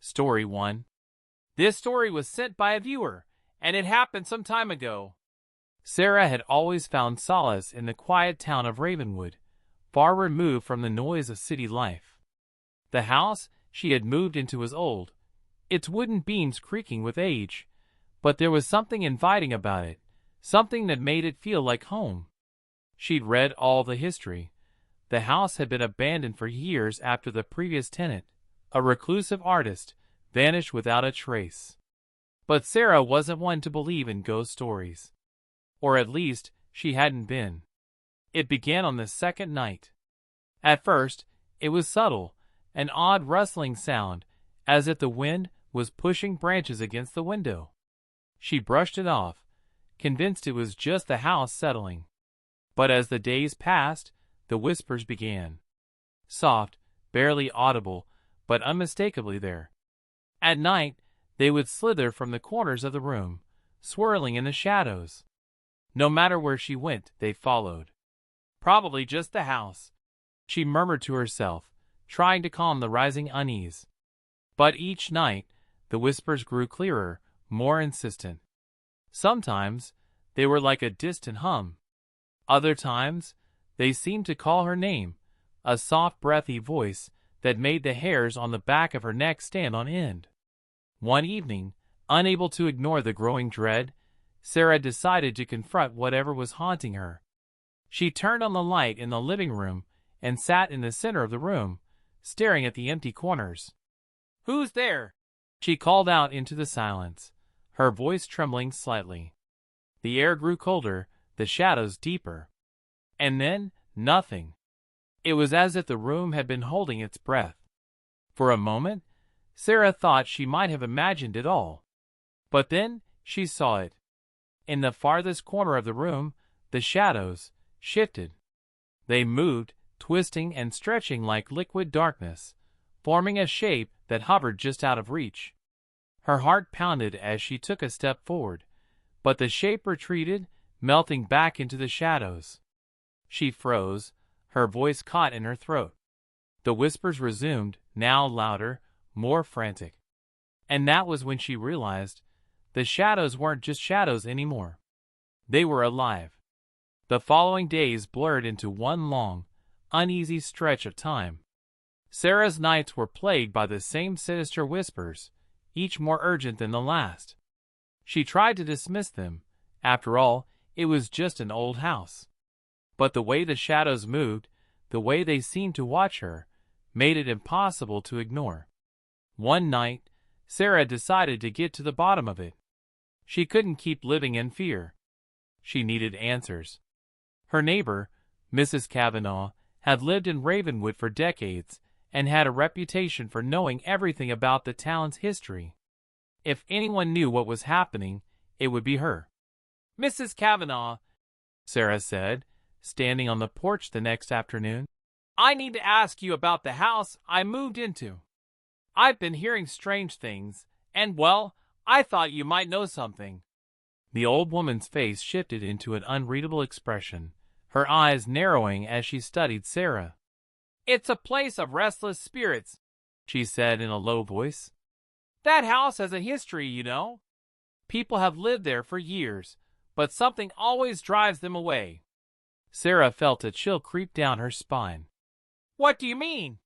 Story 1. This story was sent by a viewer, and it happened some time ago. Sarah had always found solace in the quiet town of Ravenwood, far removed from the noise of city life. The house she had moved into was old, its wooden beams creaking with age, but there was something inviting about it, something that made it feel like home. She'd read all the history. The house had been abandoned for years after the previous tenant, a reclusive artist, vanished without a trace. But Sarah wasn't one to believe in ghost stories. Or at least, she hadn't been. It began on the second night. At first, it was subtle, an odd rustling sound, as if the wind was pushing branches against the window. She brushed it off, convinced it was just the house settling. But as the days passed, the whispers began. Soft, barely audible, but unmistakably there. At night, they would slither from the corners of the room, swirling in the shadows. No matter where she went, they followed. Probably just the house, she murmured to herself, trying to calm the rising unease. But each night, the whispers grew clearer, more insistent. Sometimes, they were like a distant hum. Other times, they seemed to call her name, a soft, breathy voice that made the hairs on the back of her neck stand on end. One evening, unable to ignore the growing dread, Sarah decided to confront whatever was haunting her. She turned on the light in the living room and sat in the center of the room, staring at the empty corners. "Who's there?" she called out into the silence, her voice trembling slightly. The air grew colder, the shadows deeper. And then, nothing. It was as if the room had been holding its breath. For a moment, Sarah thought she might have imagined it all. But then, she saw it. In the farthest corner of the room, the shadows shifted. They moved, twisting and stretching like liquid darkness, forming a shape that hovered just out of reach. Her heart pounded as she took a step forward, but the shape retreated, melting back into the shadows. She froze, her voice caught in her throat. The whispers resumed, now louder, more frantic. And that was when she realized the shadows weren't just shadows anymore. They were alive. The following days blurred into one long, uneasy stretch of time. Sarah's nights were plagued by the same sinister whispers, each more urgent than the last. She tried to dismiss them. After all, it was just an old house. But the way the shadows moved, the way they seemed to watch her, made it impossible to ignore. One night, Sarah decided to get to the bottom of it. She couldn't keep living in fear. She needed answers. Her neighbor, Mrs. Kavanaugh, had lived in Ravenwood for decades and had a reputation for knowing everything about the town's history. If anyone knew what was happening, it would be her. "Mrs. Kavanaugh," Sarah said, standing on the porch the next afternoon, "I need to ask you about the house I moved into. I've been hearing strange things, and, well, I thought you might know something." The old woman's face shifted into an unreadable expression, her eyes narrowing as she studied Sarah. "It's a place of restless spirits," she said in a low voice. "That house has a history, you know. People have lived there for years, but something always drives them away." Sarah felt a chill creep down her spine. "What do you mean?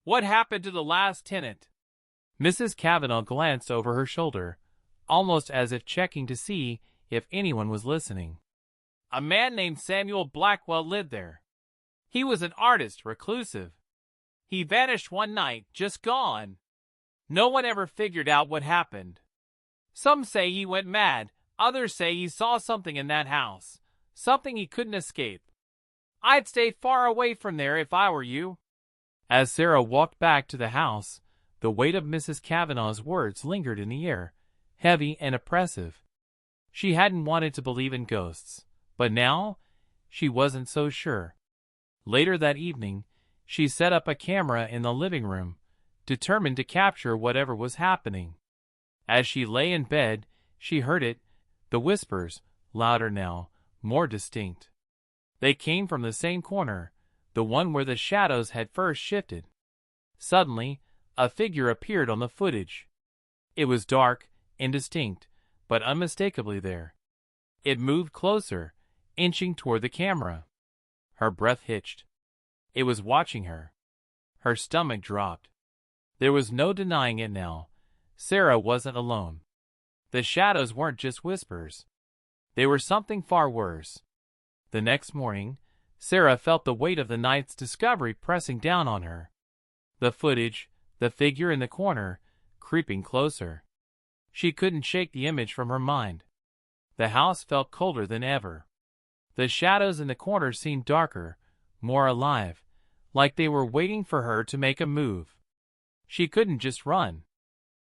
What happened to the last tenant?" Mrs. Kavanaugh glanced over her shoulder, almost as if checking to see if anyone was listening. "A man named Samuel Blackwell lived there. He was an artist, reclusive. He vanished one night, just gone. No one ever figured out what happened. Some say he went mad, others say he saw something in that house, something he couldn't escape. I'd stay far away from there if I were you." As Sarah walked back to the house, the weight of Mrs. Kavanaugh's words lingered in the air, heavy and oppressive. She hadn't wanted to believe in ghosts, but now she wasn't so sure. Later that evening, she set up a camera in the living room, determined to capture whatever was happening. As she lay in bed, she heard it, the whispers, louder now, more distinct. They came from the same corner, the one where the shadows had first shifted. Suddenly, a figure appeared on the footage. It was dark, indistinct, but unmistakably there. It moved closer, inching toward the camera. Her breath hitched. It was watching her. Her stomach dropped. There was no denying it now. Sarah wasn't alone. The shadows weren't just whispers. They were something far worse. The next morning, Sarah felt the weight of the night's discovery pressing down on her. The footage, the figure in the corner, creeping closer. She couldn't shake the image from her mind. The house felt colder than ever. The shadows in the corner seemed darker, more alive, like they were waiting for her to make a move. She couldn't just run.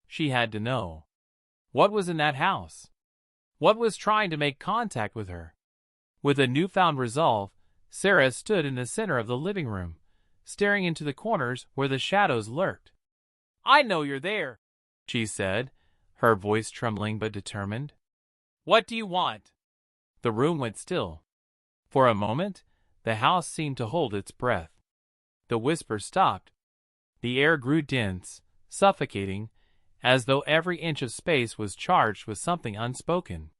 She had to know. What was in that house? What was trying to make contact with her? With a newfound resolve, Sarah stood in the center of the living room, staring into the corners where the shadows lurked. "I know you're there," she said, her voice trembling but determined. "What do you want?" The room went still. For a moment, the house seemed to hold its breath. The whisper stopped. The air grew dense, suffocating, as though every inch of space was charged with something unspoken.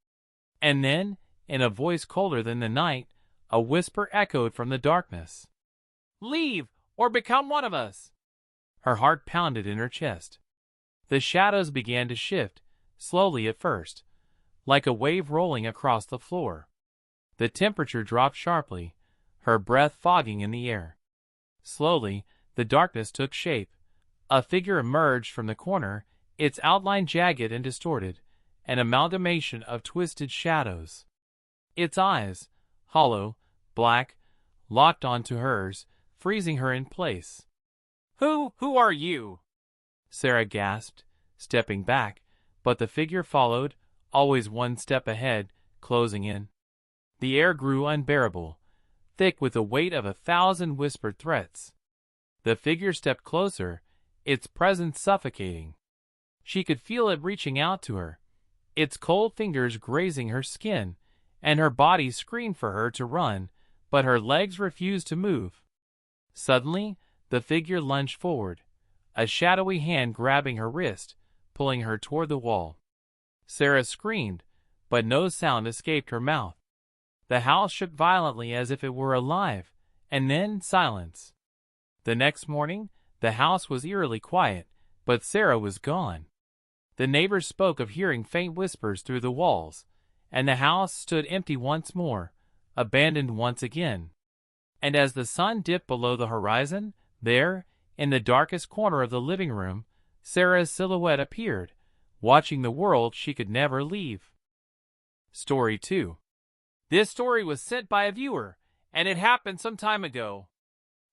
And then, in a voice colder than the night, a whisper echoed from the darkness. "Leave, or become one of us!" Her heart pounded in her chest. The shadows began to shift, slowly at first, like a wave rolling across the floor. The temperature dropped sharply, her breath fogging in the air. Slowly, the darkness took shape. A figure emerged from the corner, its outline jagged and distorted, an amalgamation of twisted shadows. Its eyes, hollow, black, locked onto hers, freezing her in place. Who are you?" Sarah gasped, stepping back, but the figure followed, always one step ahead, closing in. The air grew unbearable, thick with the weight of 1,000 whispered threats. The figure stepped closer, its presence suffocating. She could feel it reaching out to her, its cold fingers grazing her skin, and her body screamed for her to run, but her legs refused to move. Suddenly, the figure lunged forward, a shadowy hand grabbing her wrist, pulling her toward the wall. Sarah screamed, but no sound escaped her mouth. The house shook violently as if it were alive, and then silence. The next morning, the house was eerily quiet, but Sarah was gone. The neighbors spoke of hearing faint whispers through the walls, and the house stood empty once more, abandoned once again. And as the sun dipped below the horizon, there, in the darkest corner of the living room, Sarah's silhouette appeared, watching the world she could never leave. Story 2. This story was sent by a viewer, and it happened some time ago.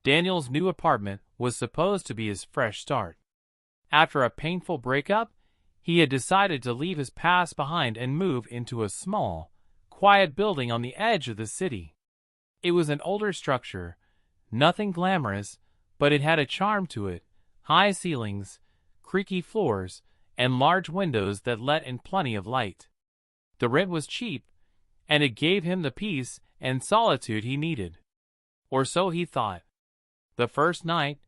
Daniel's new apartment was supposed to be his fresh start. After a painful breakup, he had decided to leave his past behind and move into a small, quiet building on the edge of the city. It was an older structure, nothing glamorous, but it had a charm to it: high ceilings, creaky floors, and large windows that let in plenty of light. The rent was cheap, and it gave him the peace and solitude he needed. Or so he thought. The first night,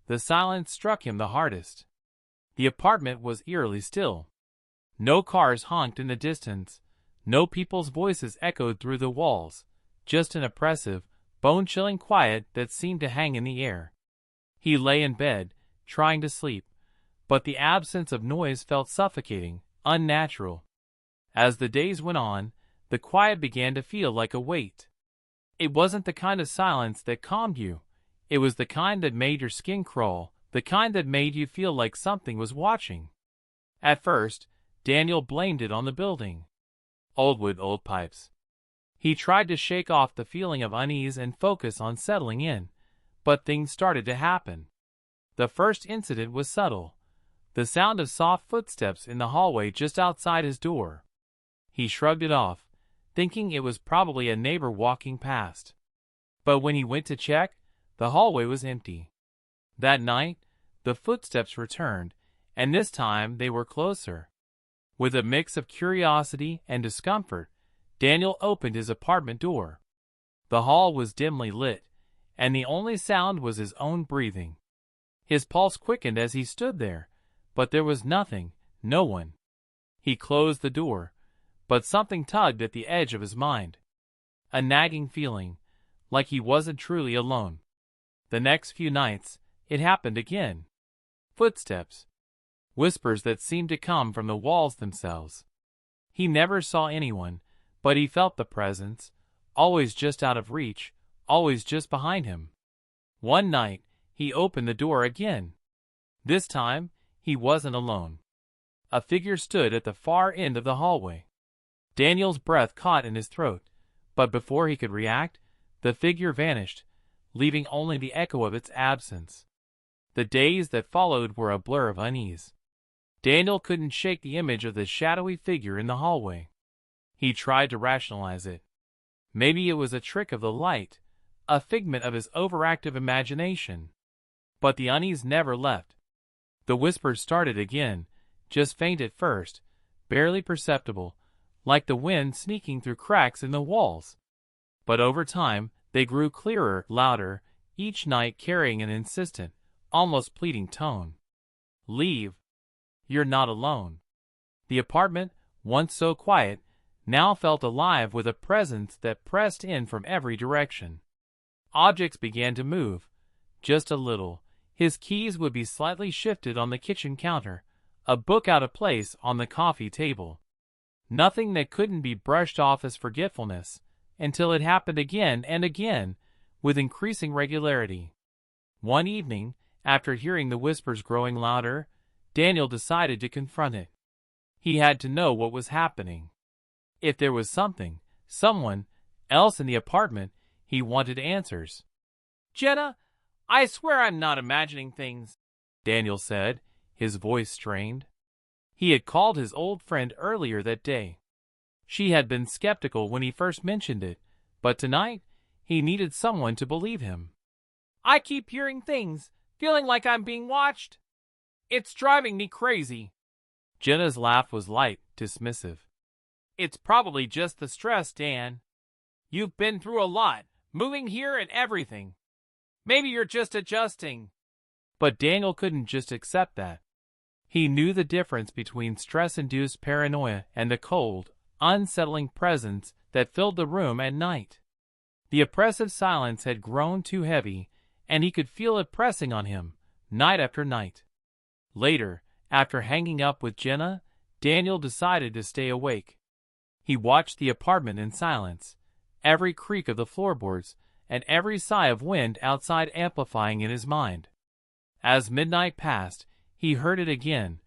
the silence struck him the hardest. The apartment was eerily still. No cars honked in the distance, no people's voices echoed through the walls, just an oppressive, bone-chilling quiet that seemed to hang in the air. He lay in bed, trying to sleep, but the absence of noise felt suffocating, unnatural. As the days went on, the quiet began to feel like a weight. It wasn't the kind of silence that calmed you. It was the kind that made your skin crawl, the kind that made you feel like something was watching. At first, Daniel blamed it on the building. Old wood, old pipes. He tried to shake off the feeling of unease and focus on settling in, but things started to happen. The first incident was subtle: the sound of soft footsteps in the hallway just outside his door. He shrugged it off, thinking it was probably a neighbor walking past. But when he went to check, the hallway was empty. That night, the footsteps returned, and this time they were closer. With a mix of curiosity and discomfort, Daniel opened his apartment door. The hall was dimly lit, and the only sound was his own breathing. His pulse quickened as he stood there, but there was nothing, no one. He closed the door, but something tugged at the edge of his mind. A nagging feeling, like he wasn't truly alone. The next few nights, it happened again. Footsteps. Whispers that seemed to come from the walls themselves. He never saw anyone, but he felt the presence, always just out of reach, always just behind him. One night, he opened the door again. This time, he wasn't alone. A figure stood at the far end of the hallway. Daniel's breath caught in his throat, but before he could react, the figure vanished, leaving only the echo of its absence. The days that followed were a blur of unease. Daniel couldn't shake the image of the shadowy figure in the hallway. He tried to rationalize it. Maybe it was a trick of the light, a figment of his overactive imagination. But the unease never left. The whispers started again, just faint at first, barely perceptible, like the wind sneaking through cracks in the walls. But over time, they grew clearer, louder, each night carrying an insistent, almost pleading tone. Leave. You're not alone. The apartment, once so quiet, now felt alive with a presence that pressed in from every direction. Objects began to move, just a little. His keys would be slightly shifted on the kitchen counter, a book out of place on the coffee table. Nothing that couldn't be brushed off as forgetfulness, until it happened again and again, with increasing regularity. One evening, after hearing the whispers growing louder, Daniel decided to confront it. He had to know what was happening. If there was something, someone else in the apartment, he wanted answers. "Jenna, I swear I'm not imagining things," Daniel said, his voice strained. He had called his old friend earlier that day. She had been skeptical when he first mentioned it, but tonight, he needed someone to believe him. "I keep hearing things, feeling like I'm being watched. It's driving me crazy." Jenna's laugh was light, dismissive. "It's probably just the stress, Dan. You've been through a lot, moving here and everything. Maybe you're just adjusting." But Daniel couldn't just accept that. He knew the difference between stress-induced paranoia and the cold, unsettling presence that filled the room at night. The oppressive silence had grown too heavy, and he could feel it pressing on him, night after night. Later, after hanging up with Jenna, Daniel decided to stay awake. He watched the apartment in silence, every creak of the floorboards and every sigh of wind outside amplifying in his mind. As midnight passed, he heard it again,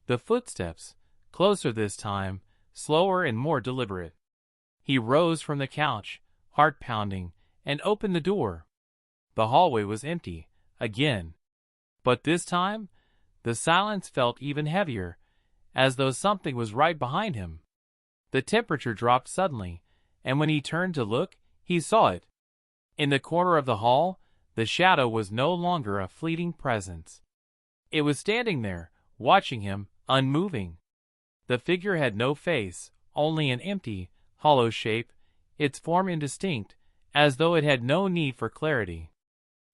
the footsteps, closer this time, slower and more deliberate. He rose from the couch, heart pounding, and opened the door. The hallway was empty, again. But this time, the silence felt even heavier, as though something was right behind him. The temperature dropped suddenly, and when he turned to look, he saw it. In the corner of the hall, the shadow was no longer a fleeting presence. It was standing there, watching him, unmoving. The figure had no face, only an empty, hollow shape, its form indistinct, as though it had no need for clarity.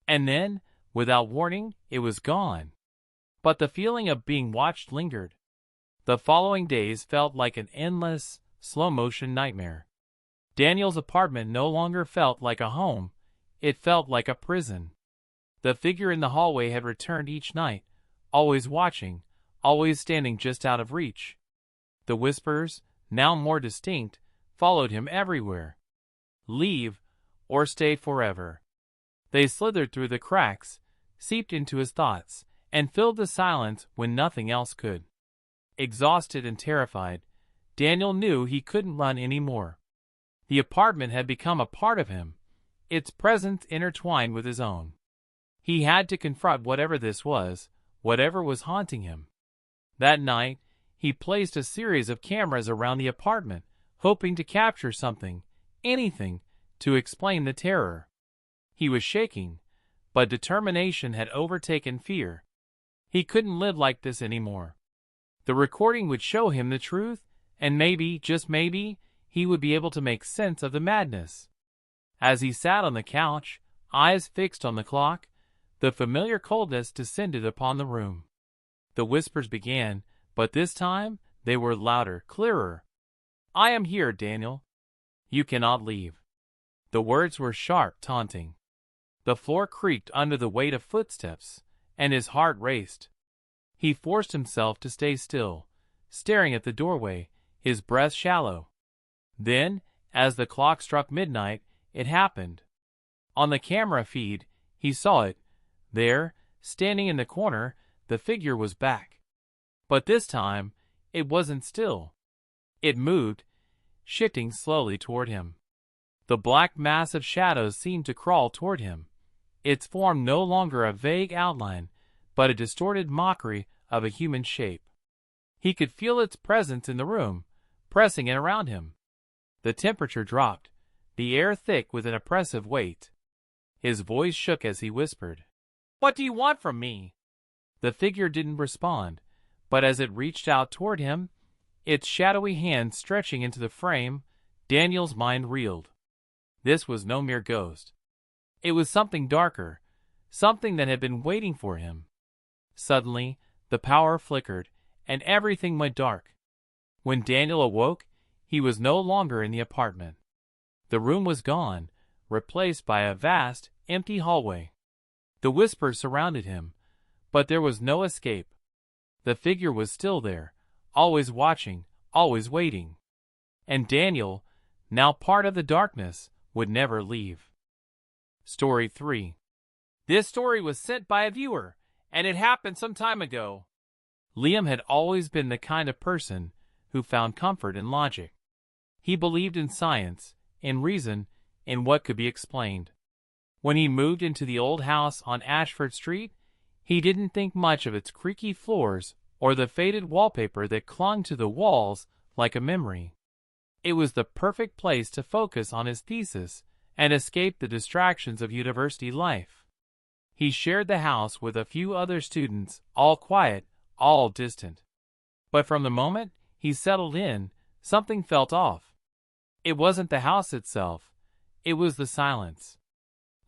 And then, without warning, it was gone. But the feeling of being watched lingered. The following days felt like an endless, slow-motion nightmare. Daniel's apartment no longer felt like a home, it felt like a prison. The figure in the hallway had returned each night, always watching, always standing just out of reach. The whispers, now more distinct, followed him everywhere. Leave, or stay forever. They slithered through the cracks, seeped into his thoughts, and filled the silence when nothing else could. Exhausted and terrified, Daniel knew he couldn't run anymore. The apartment had become a part of him, its presence intertwined with his own. He had to confront whatever this was, whatever was haunting him. That night, he placed a series of cameras around the apartment, hoping to capture something, anything, to explain the terror. He was shaking, but determination had overtaken fear. He couldn't live like this anymore. The recording would show him the truth, and maybe, just maybe, he would be able to make sense of the madness. As he sat on the couch, eyes fixed on the clock, The familiar coldness descended upon the room. The whispers began, but this time they were louder, clearer. "I am here, Daniel. You cannot leave." The words were sharp, taunting. The floor creaked under the weight of footsteps, and his heart raced. He forced himself to stay still, staring at the doorway, his breath shallow. Then, as the clock struck midnight, it happened. On the camera feed, he saw it. There, standing in the corner, the figure was back. But this time, it wasn't still. It moved, shifting slowly toward him. The black mass of shadows seemed to crawl toward him, its form no longer a vague outline, but a distorted mockery of a human shape. He could feel its presence in the room, pressing in around him. The temperature dropped, the air thick with an oppressive weight. His voice shook as he whispered, "What do you want from me?" The figure didn't respond, but as it reached out toward him, its shadowy hand stretching into the frame, Daniel's mind reeled. This was no mere ghost. It was something darker, something that had been waiting for him. Suddenly, the power flickered, and everything went dark. When Daniel awoke, he was no longer in the apartment. The room was gone, replaced by a vast, empty hallway. The whispers surrounded him, but there was no escape. The figure was still there, always watching, always waiting. And Daniel, now part of the darkness, would never leave. Story 3. This story was sent by a viewer, and it happened some time ago. Liam had always been the kind of person who found comfort in logic. He believed in science, in reason, in what could be explained. When he moved into the old house on Ashford Street, he didn't think much of its creaky floors or the faded wallpaper that clung to the walls like a memory. It was the perfect place to focus on his thesis and escape the distractions of university life. He shared the house with a few other students, all quiet, all distant. But from the moment he settled in, something felt off. It wasn't the house itself, it was the silence.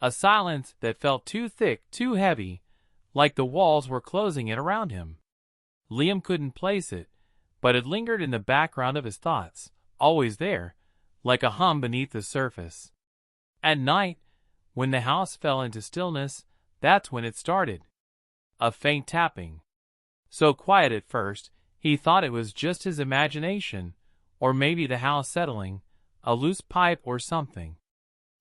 A silence that felt too thick, too heavy, like the walls were closing in around him. Liam couldn't place it, but it lingered in the background of his thoughts, always there, like a hum beneath the surface. At night, when the house fell into stillness, that's when it started. A faint tapping. So quiet at first, he thought it was just his imagination, or maybe the house settling, a loose pipe or something.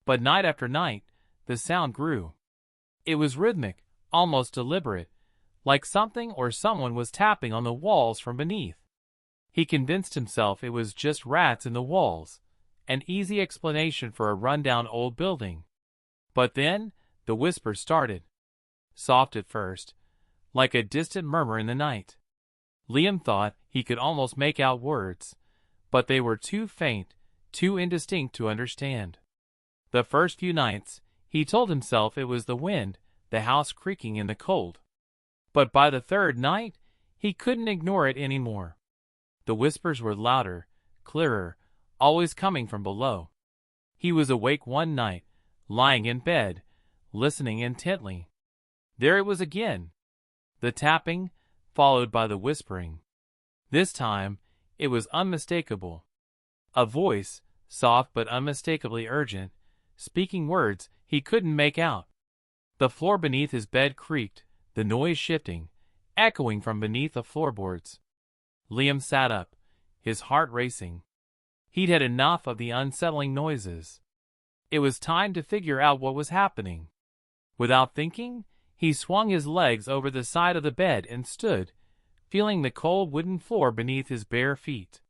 But night after night, the sound grew. It was rhythmic, almost deliberate, like something or someone was tapping on the walls from beneath. He convinced himself it was just rats in the walls, an easy explanation for a rundown old building. But then, the whisper started. Soft at first, like a distant murmur in the night. Liam thought he could almost make out words, but they were too faint, too indistinct to understand. The first few nights, he told himself it was the wind, the house creaking in the cold. But by the third night, he couldn't ignore it anymore. The whispers were louder, clearer, always coming from below. He was awake one night, lying in bed, listening intently. There it was again. The tapping, followed by the whispering. This time, it was unmistakable. A voice, soft but unmistakably urgent, speaking words he couldn't make out. The floor beneath his bed creaked, the noise shifting, echoing from beneath the floorboards. Liam sat up, his heart racing. He'd had enough of the unsettling noises. It was time to figure out what was happening. Without thinking, he swung his legs over the side of the bed and stood, feeling the cold wooden floor beneath his bare feet.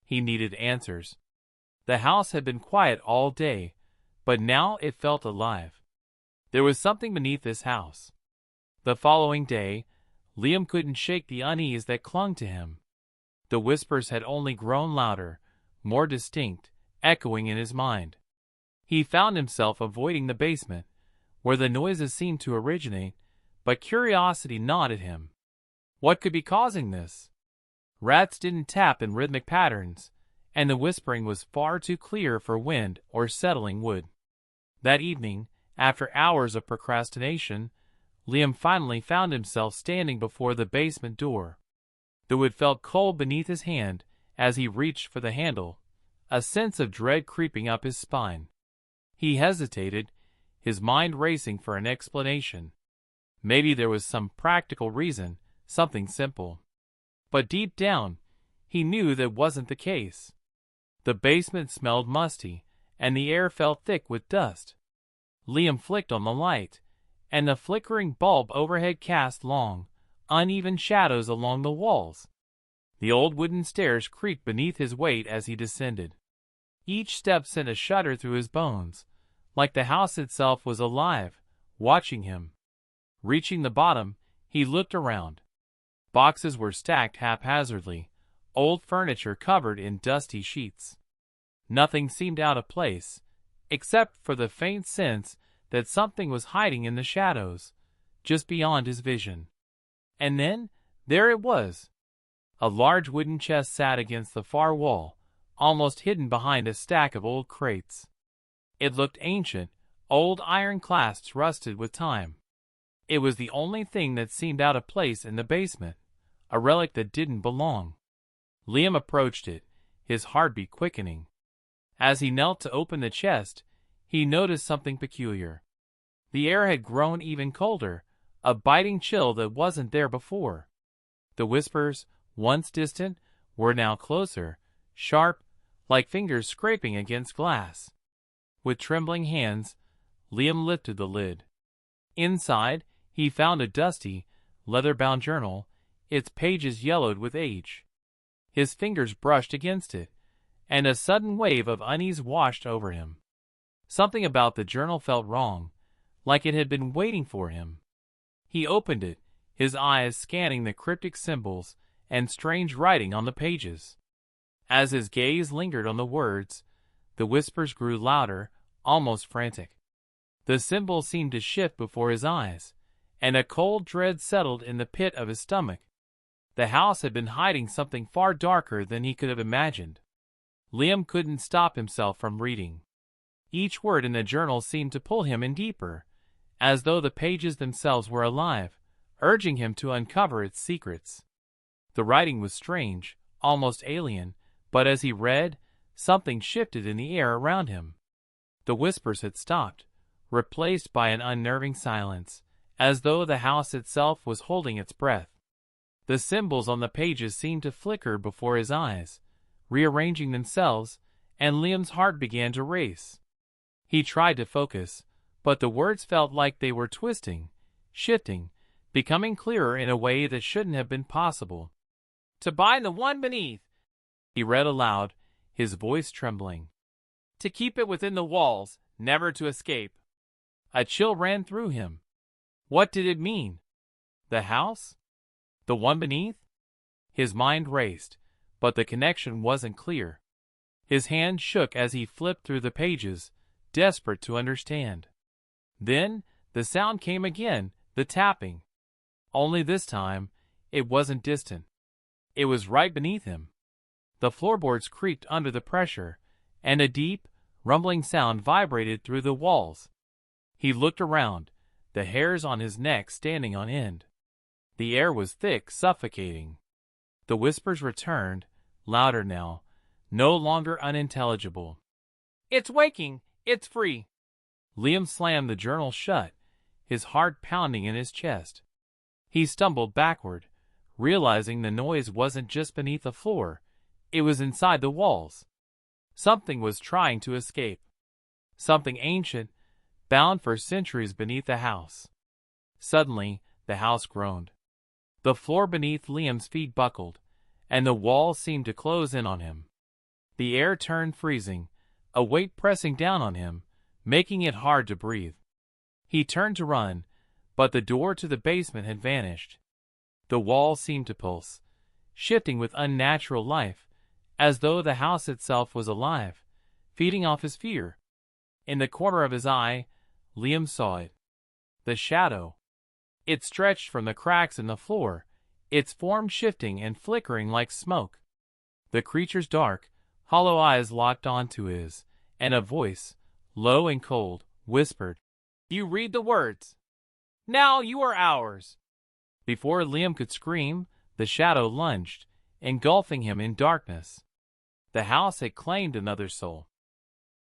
He needed answers. The house had been quiet all day, but now it felt alive. There was something beneath this house. The following day, Liam couldn't shake the unease that clung to him. The whispers had only grown louder, more distinct, echoing in his mind. He found himself avoiding the basement, where the noises seemed to originate, but curiosity gnawed at him. What could be causing this? Rats didn't tap in rhythmic patterns, and the whispering was far too clear for wind or settling wood. That evening, after hours of procrastination, Liam finally found himself standing before the basement door. The wood felt cold beneath his hand as he reached for the handle, a sense of dread creeping up his spine. He hesitated, his mind racing for an explanation. Maybe there was some practical reason, something simple. But deep down, he knew that wasn't the case. The basement smelled musty, and the air felt thick with dust. Liam flicked on the light, and the flickering bulb overhead cast long, uneven shadows along the walls. The old wooden stairs creaked beneath his weight as he descended. Each step sent a shudder through his bones, like the house itself was alive, watching him. Reaching the bottom, he looked around. Boxes were stacked haphazardly, old furniture covered in dusty sheets. Nothing seemed out of place, except for the faint sense that something was hiding in the shadows, just beyond his vision. And then, there it was. A large wooden chest sat against the far wall, almost hidden behind a stack of old crates. It looked ancient, old iron clasps rusted with time. It was the only thing that seemed out of place in the basement, a relic that didn't belong. Liam approached it, his heartbeat quickening. As he knelt to open the chest, he noticed something peculiar. The air had grown even colder, a biting chill that wasn't there before. The whispers, once distant, were now closer, sharp, like fingers scraping against glass. With trembling hands, Liam lifted the lid. Inside, he found a dusty, leather-bound journal, its pages yellowed with age. His fingers brushed against it, and a sudden wave of unease washed over him. Something about the journal felt wrong, like it had been waiting for him. He opened it, his eyes scanning the cryptic symbols and strange writing on the pages. As his gaze lingered on the words, the whispers grew louder, almost frantic. The symbols seemed to shift before his eyes, and a cold dread settled in the pit of his stomach. The house had been hiding something far darker than he could have imagined. Liam couldn't stop himself from reading. Each word in the journal seemed to pull him in deeper, as though the pages themselves were alive, urging him to uncover its secrets. The writing was strange, almost alien, but as he read, something shifted in the air around him. The whispers had stopped, replaced by an unnerving silence, as though the house itself was holding its breath. The symbols on the pages seemed to flicker before his eyes, rearranging themselves, and Liam's heart began to race. He tried to focus, but the words felt like they were twisting, shifting, becoming clearer in a way that shouldn't have been possible. "To bind the one beneath," he read aloud, his voice trembling. "To keep it within the walls, never to escape." A chill ran through him. What did it mean? The house? The one beneath? His mind raced, but the connection wasn't clear. His hand shook as he flipped through the pages, desperate to understand. Then, the sound came again, the tapping. Only this time, it wasn't distant. It was right beneath him. The floorboards creaked under the pressure, and a deep, rumbling sound vibrated through the walls. He looked around, the hairs on his neck standing on end. The air was thick, suffocating. The whispers returned, louder now, no longer unintelligible. "It's waking! It's free!" Liam slammed the journal shut, his heart pounding in his chest. He stumbled backward, realizing the noise wasn't just beneath the floor, it was inside the walls. Something was trying to escape. Something ancient, bound for centuries beneath the house. Suddenly, the house groaned. The floor beneath Liam's feet buckled, and the walls seemed to close in on him. The air turned freezing, a weight pressing down on him, making it hard to breathe. He turned to run, but the door to the basement had vanished. The walls seemed to pulse, shifting with unnatural life, as though the house itself was alive, feeding off his fear. In the corner of his eye, Liam saw it. The shadow. It stretched from the cracks in the floor, its form shifting and flickering like smoke. The creature's dark, hollow eyes locked onto his, and a voice, low and cold, whispered, "You read the words." Now you are ours." Before Liam could scream, the shadow lunged, engulfing him in darkness. The house had claimed another soul.